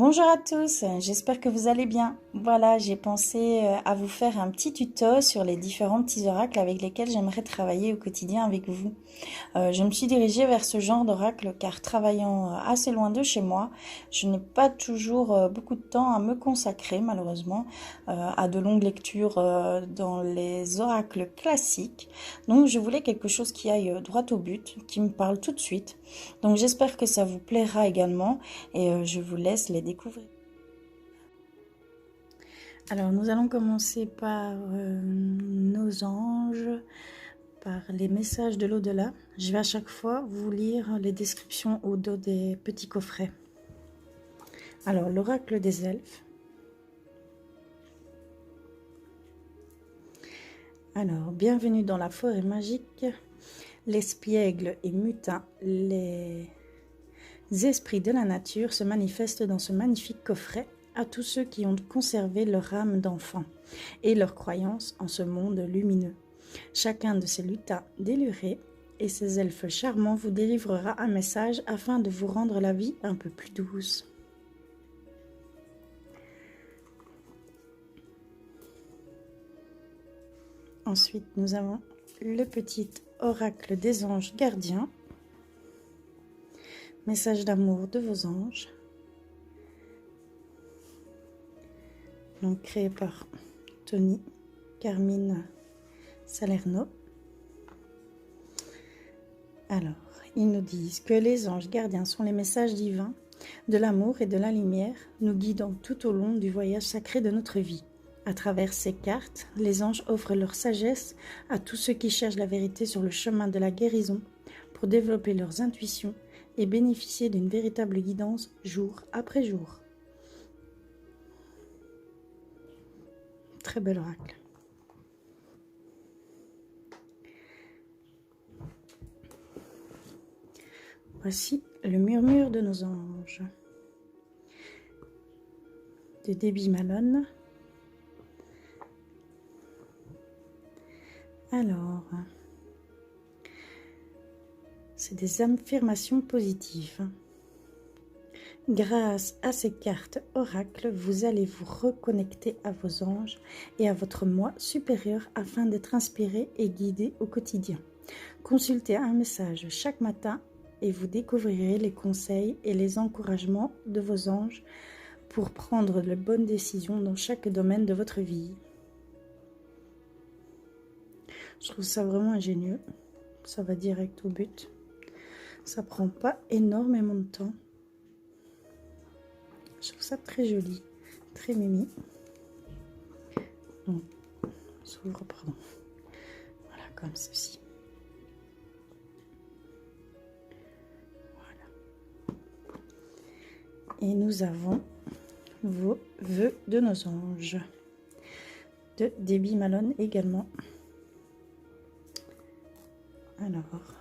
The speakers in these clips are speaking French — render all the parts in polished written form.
Bonjour à tous, j'espère que vous allez bien. Voilà, j'ai pensé à vous faire un petit tuto sur les différents petits oracles avec lesquels j'aimerais travailler au quotidien avec vous. Je me suis dirigée vers ce genre d'oracle car travaillant assez loin de chez moi, je n'ai pas toujours beaucoup de temps à me consacrer malheureusement à de longues lectures dans les oracles classiques. Donc je voulais quelque chose qui aille droit au but, qui me parle tout de suite. Donc j'espère que ça vous plaira également et je vous laisse les découvrir. Alors nous allons commencer par nos anges, par les messages de l'au-delà. Je vais à chaque fois vous lire les descriptions au dos des petits coffrets. Alors, l'oracle des elfes. Alors, bienvenue dans la forêt magique. L'espiègle et mutin, les esprits de la nature se manifestent dans ce magnifique coffret à tous ceux qui ont conservé leur âme d'enfant et leur croyance en ce monde lumineux. Chacun de ces lutins délurés et ces elfes charmants vous délivrera un message afin de vous rendre la vie un peu plus douce. Ensuite, nous avons le petit oracle des anges gardiens. Message d'amour de vos anges. Donc créé par Tony Carmine Salerno. Alors, ils nous disent que les anges gardiens sont les messages divins de l'amour et de la lumière, nous guidant tout au long du voyage sacré de notre vie. À travers ces cartes, les anges offrent leur sagesse à tous ceux qui cherchent la vérité sur le chemin de la guérison pour développer leurs intuitions et bénéficier d'une véritable guidance jour après jour. Très bel oracle. Voici le murmure de nos anges. De Debbie Malone. Alors, c'est des affirmations positives. Grâce à ces cartes oracles, vous allez vous reconnecter à vos anges et à votre moi supérieur afin d'être inspiré et guidé au quotidien. Consultez un message chaque matin et vous découvrirez les conseils et les encouragements de vos anges pour prendre les bonnes décisions dans chaque domaine de votre vie. Je trouve ça vraiment ingénieux. Ça va direct au but. Ça prend pas énormément de temps. Je trouve ça très joli, très mimi. Donc, s'ouvre, pardon. Voilà, comme ceci. Voilà. Et nous avons vos vœux de nos anges. De Debbie Malone également. Alors,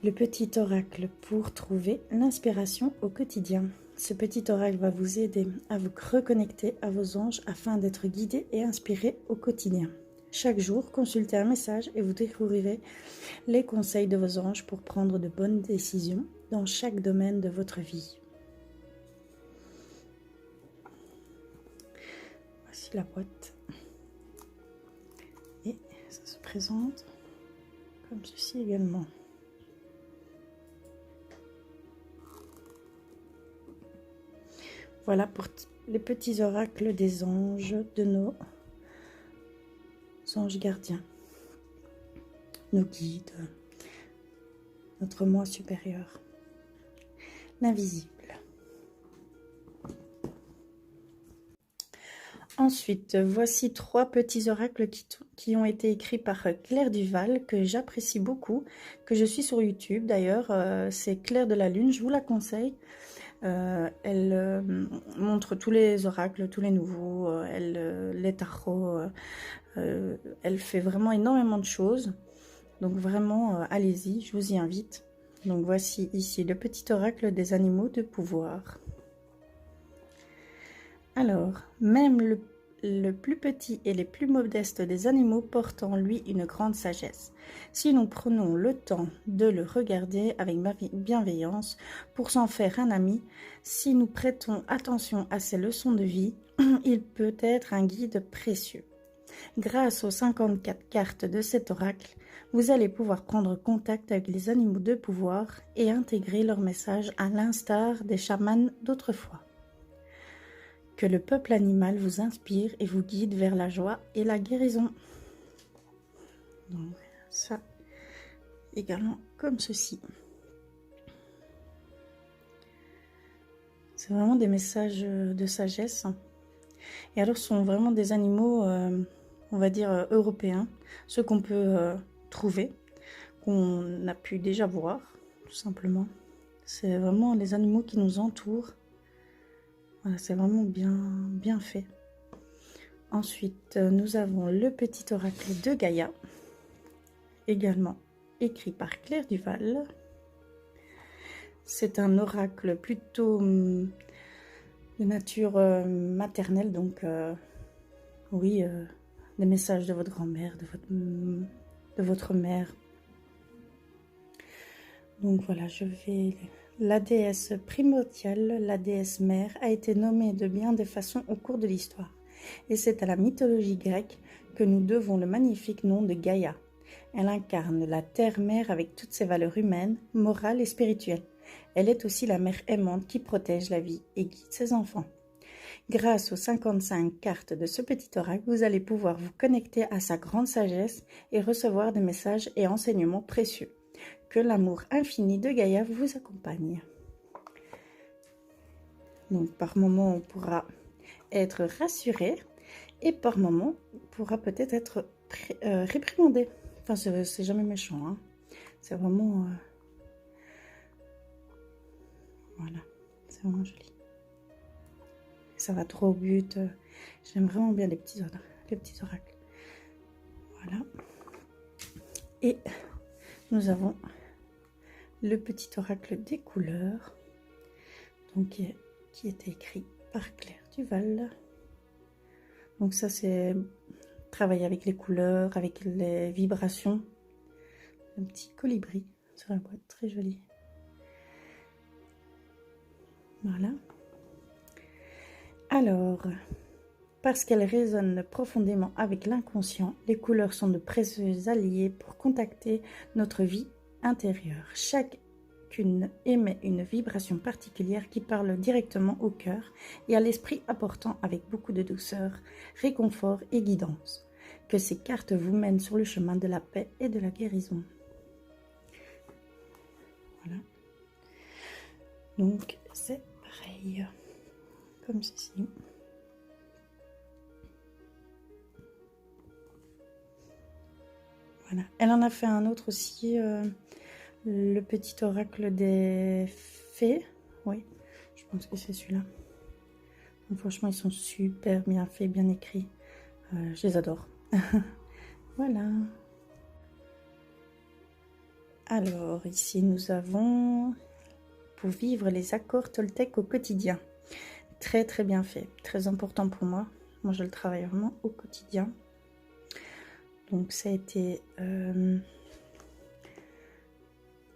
le petit oracle pour trouver l'inspiration au quotidien. Ce petit oracle va vous aider à vous reconnecter à vos anges afin d'être guidé et inspiré au quotidien. Chaque jour, consultez un message et vous découvrirez les conseils de vos anges pour prendre de bonnes décisions dans chaque domaine de votre vie. Voici la boîte. Et ça se présente comme ceci également. Voilà pour les petits oracles des anges, de nos anges gardiens, nos guides, notre moi supérieur, l'invisible. Ensuite, voici 3 petits oracles qui ont été écrits par Claire Duval, que j'apprécie beaucoup, que je suis sur YouTube d'ailleurs, c'est Claire de la Lune, je vous la conseille. Elle montre tous les oracles, tous les nouveaux, les tarots, elle fait vraiment énormément de choses, donc vraiment allez-y, je vous y invite. Donc voici ici le petit oracle des animaux de pouvoir. Alors, même le le plus petit et les plus modestes des animaux porte en lui une grande sagesse. Si nous prenons le temps de le regarder avec bienveillance pour s'en faire un ami, si nous prêtons attention à ses leçons de vie, il peut être un guide précieux. Grâce aux 54 cartes de cet oracle, vous allez pouvoir prendre contact avec les animaux de pouvoir et intégrer leurs messages à l'instar des chamans d'autrefois. Que le peuple animal vous inspire et vous guide vers la joie et la guérison. Donc ça, également comme ceci. C'est vraiment des messages de sagesse. Et alors, ce sont vraiment des animaux, on va dire, européens. Ceux qu'on peut trouver, qu'on a pu déjà voir, tout simplement. C'est vraiment les animaux qui nous entourent. Voilà, c'est vraiment bien fait. Ensuite, nous avons le petit oracle de Gaïa, également écrit par Claire Duval. C'est un oracle plutôt de nature maternelle, donc oui, des messages de votre grand-mère, de votre mère. Donc voilà, la déesse primordiale, la déesse mère, a été nommée de bien des façons au cours de l'histoire. Et c'est à la mythologie grecque que nous devons le magnifique nom de Gaïa. Elle incarne la terre-mère avec toutes ses valeurs humaines, morales et spirituelles. Elle est aussi la mère aimante qui protège la vie et guide ses enfants. Grâce aux 55 cartes de ce petit oracle, vous allez pouvoir vous connecter à sa grande sagesse et recevoir des messages et enseignements précieux. Que l'amour infini de Gaïa vous accompagne. Donc par moment on pourra être rassuré et par moment on pourra peut-être être réprimandé. Enfin c'est jamais méchant, hein. C'est vraiment voilà, c'est vraiment joli. Ça va trop au but. J'aime vraiment bien les petits oracles. Voilà. Et nous avons le petit oracle des couleurs, donc qui était écrit par Claire Duval. Donc ça c'est travailler avec les couleurs, avec les vibrations. Un petit colibri sur la boîte, très joli. Voilà. Alors, parce qu'elles résonnent profondément avec l'inconscient, les couleurs sont de précieux alliés pour contacter notre vie intérieure. Chacune émet une vibration particulière qui parle directement au cœur et à l'esprit, apportant avec beaucoup de douceur, réconfort et guidance. Que ces cartes vous mènent sur le chemin de la paix et de la guérison. Voilà. Donc, c'est pareil. Comme ceci. Voilà. Elle en a fait un autre aussi, le petit oracle des fées. Oui, je pense que c'est celui-là. Franchement, ils sont super bien faits, bien écrits. Je les adore. Voilà. Alors, ici, nous avons pour vivre les accords Toltec au quotidien. Très très bien fait, très important pour moi. Moi je le travaille vraiment au quotidien. Donc ça a été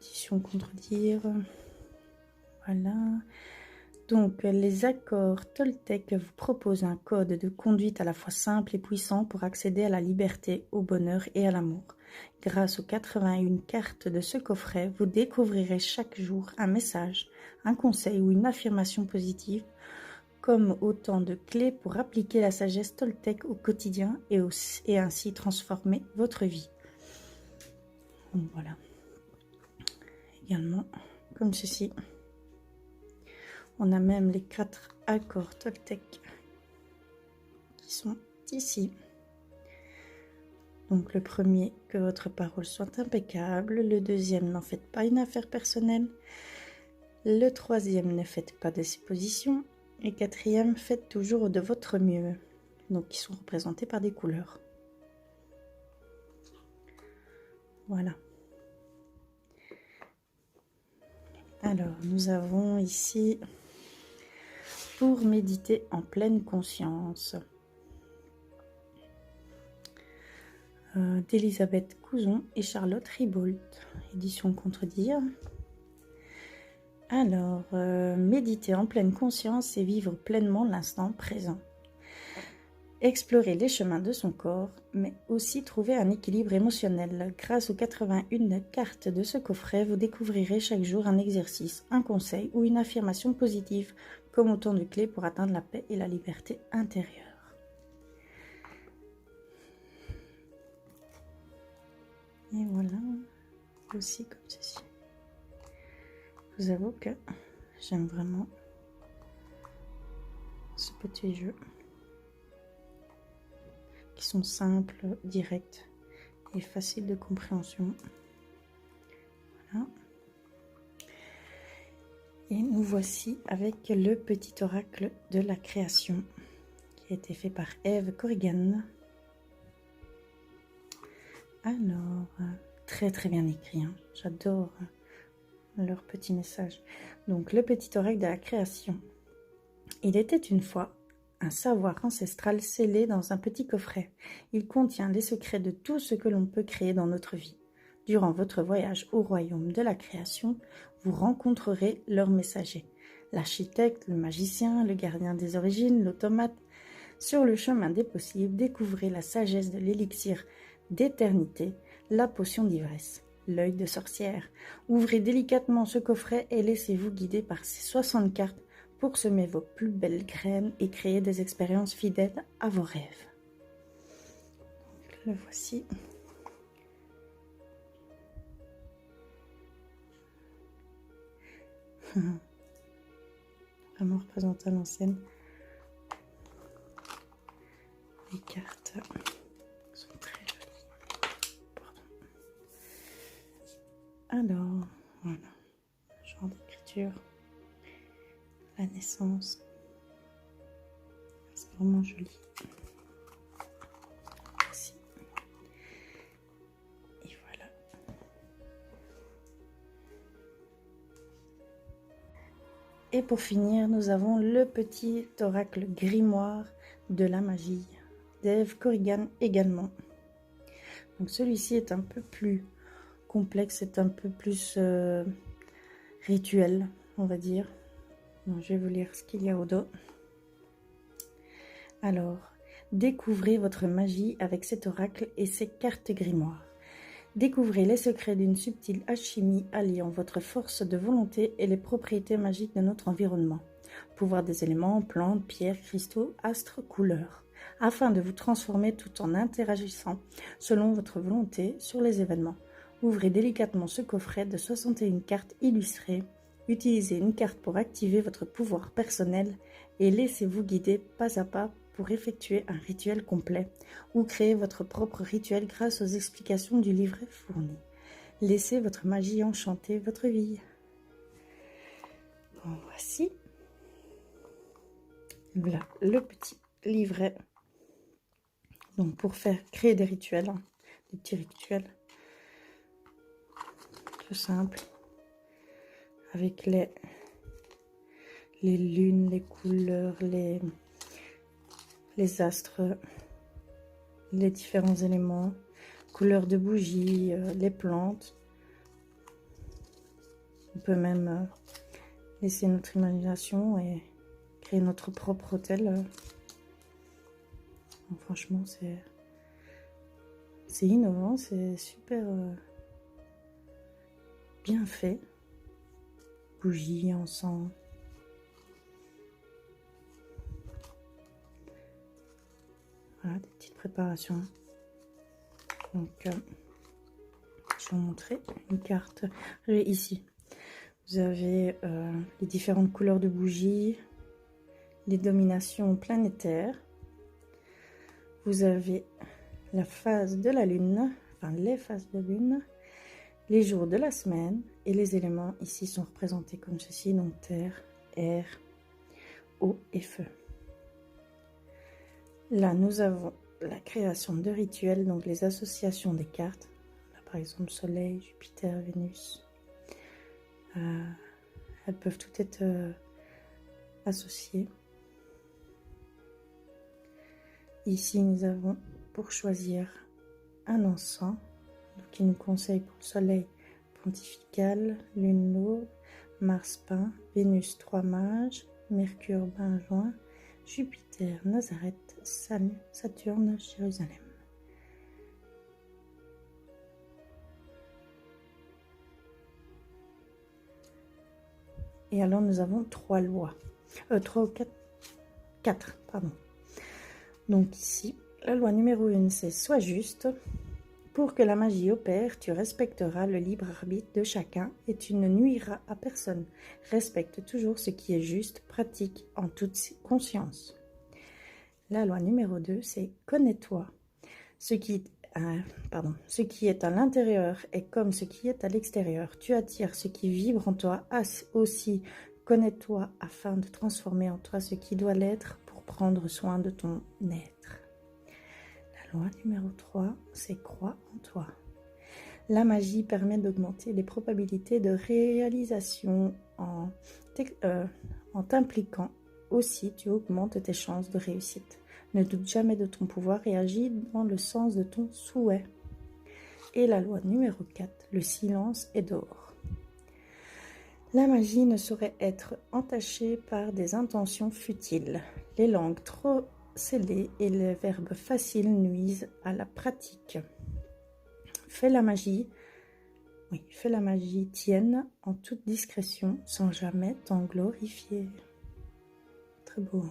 édition Contredire. Voilà. Donc les accords Toltec vous proposent un code de conduite à la fois simple et puissant pour accéder à la liberté, au bonheur et à l'amour. Grâce aux 81 cartes de ce coffret, vous découvrirez chaque jour un message, un conseil ou une affirmation positive, comme autant de clés pour appliquer la sagesse Toltec au quotidien et ainsi transformer votre vie. Donc voilà. Également, comme ceci, on a même les 4 accords Toltec qui sont ici. Donc le premier, que votre parole soit impeccable. Le deuxième, n'en faites pas une affaire personnelle. Le troisième, ne faites pas de suppositions. Et quatrième, faites toujours de votre mieux. Donc, ils sont représentés par des couleurs. Voilà. Alors, nous avons ici pour méditer en pleine conscience. d'Elisabeth Couzon et Charlotte Ribault, édition Contredire. Alors, méditer en pleine conscience et vivre pleinement l'instant présent. Explorer les chemins de son corps, mais aussi trouver un équilibre émotionnel. Grâce aux 81 cartes de ce coffret, vous découvrirez chaque jour un exercice, un conseil ou une affirmation positive, comme autant de clés pour atteindre la paix et la liberté intérieure. Et voilà, aussi comme ceci. Je vous avoue que j'aime vraiment ce petit jeu, qui sont simples, directs et faciles de compréhension. Voilà. Et nous voici avec le petit oracle de la création, qui a été fait par Eve Corrigan. Alors, très très bien écrit, hein. J'adore leur petit message. Donc, le petit oracle de la création. Il était une fois un savoir ancestral scellé dans un petit coffret. Il contient les secrets de tout ce que l'on peut créer dans notre vie. Durant votre voyage au royaume de la création, vous rencontrerez leurs messagers. L'architecte, le magicien, le gardien des origines, l'automate. Sur le chemin des possibles, découvrez la sagesse de l'élixir d'éternité, la potion d'ivresse, l'œil de sorcière. Ouvrez délicatement ce coffret et laissez-vous guider par ces 60 cartes pour semer vos plus belles graines et créer des expériences fidèles à vos rêves. Le voici. Vraiment représenté à l'ancienne. Les cartes sont très jolies. Pardon. Alors, voilà. Genre d'écriture. La naissance. C'est vraiment joli. Ici. Et voilà. Et pour finir, nous avons le petit oracle grimoire de la magie d'Eve Corrigan également. Donc celui-ci est un peu plus complexe, c'est un peu plus rituel, on va dire. Donc, je vais vous lire ce qu'il y a au dos. Alors, découvrez votre magie avec cet oracle et ses cartes grimoires. Découvrez les secrets d'une subtile alchimie alliant votre force de volonté et les propriétés magiques de notre environnement. Pouvoir des éléments, plantes, pierres, cristaux, astres, couleurs, afin de vous transformer tout en interagissant selon votre volonté sur les événements. Ouvrez délicatement ce coffret de 61 cartes illustrées. Utilisez une carte pour activer votre pouvoir personnel et laissez-vous guider pas à pas pour effectuer un rituel complet ou créer votre propre rituel grâce aux explications du livret fourni. Laissez votre magie enchanter votre vie. Bon, voici. Voilà le petit livret. Donc pour créer des rituels, hein, des petits rituels. Tout simple. Avec les lunes, les couleurs, les astres, les différents éléments, couleurs de bougies, les plantes. On peut même laisser notre imagination et créer notre propre hôtel. Donc, franchement, c'est innovant, c'est super bien fait. Bougies, encens. Voilà, des petites préparations. Donc, je vais vous montrer une carte. Ici, vous avez les différentes couleurs de bougies, les dominations planétaires. Vous avez la phase de la lune, enfin les phases de lune, les jours de la semaine et les éléments ici sont représentés comme ceci, donc terre, air, eau et feu. Là, nous avons la création de rituels, donc les associations des cartes. Là, par exemple, Soleil, Jupiter, Vénus. Elles peuvent toutes être associées. Ici, nous avons pour choisir un encens qui nous conseille pour le soleil pontifical, lune lourde, Mars pain, Vénus 3 mages, Mercure Benjoin, Jupiter Nazareth, Saturne Jérusalem. Et alors nous avons 3 lois, 3 ou 4, pardon. Donc ici, la loi numéro 1, c'est sois juste. Pour que la magie opère, tu respecteras le libre arbitre de chacun et tu ne nuiras à personne. Respecte toujours ce qui est juste, pratique en toute conscience. La loi numéro 2, c'est connais-toi. Ce qui est à l'intérieur est comme ce qui est à l'extérieur. Tu attires ce qui vibre en toi. Aussi, connais-toi afin de transformer en toi ce qui doit l'être pour prendre soin de ton être. La loi numéro 3, c'est crois en toi. La magie permet d'augmenter les probabilités de réalisation en t'impliquant. Aussi, tu augmentes tes chances de réussite. Ne doute jamais de ton pouvoir et agis dans le sens de ton souhait. Et la loi numéro 4, le silence est d'or. La magie ne saurait être entachée par des intentions futiles. Les langues trop scellées et les verbes faciles nuisent à la pratique. Fais la magie tienne en toute discrétion sans jamais t'en glorifier. Très beau.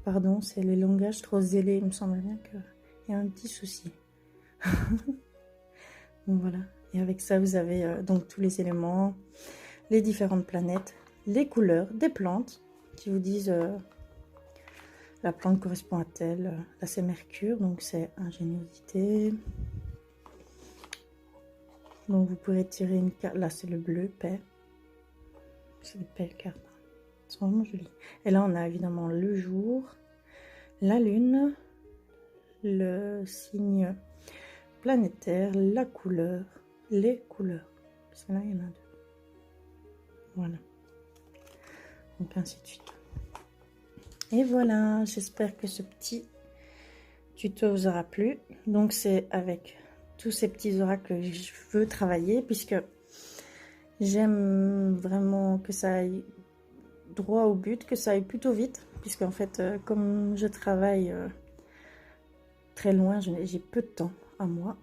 Pardon, c'est les langages trop zélés. Il me semble bien qu'il y a un petit souci. Donc voilà. Et avec ça, vous avez donc tous les éléments, les différentes planètes, les couleurs des plantes qui vous disent la plante correspond à telle. Là, c'est Mercure, donc c'est ingéniosité. Donc vous pourrez tirer une carte. Là, c'est le bleu, paix. C'est des belles cartes. Elles sont vraiment jolies. Et là, on a évidemment le jour, la lune, le signe planétaire, la couleur, les couleurs. Parce que là, il y en a 2. Voilà. Donc, ainsi de suite. Et voilà, j'espère que ce petit tuto vous aura plu. Donc, c'est avec tous ces petits oracles que je veux travailler, puisque j'aime vraiment que ça aille droit au but, que ça aille plutôt vite, puisque en fait, comme je travaille très loin, j'ai peu de temps à moi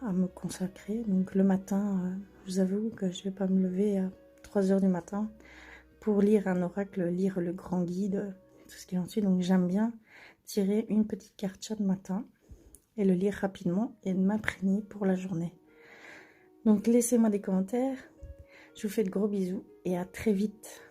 à me consacrer. Donc le matin, je vous avoue que je vais pas me lever à 3 h du matin pour lire un oracle, lire le grand guide, tout ce qui en suit. Donc j'aime bien tirer une petite carte chaque matin et le lire rapidement et m'imprégner pour la journée. Donc laissez-moi des commentaires. Je vous fais de gros bisous et à très vite.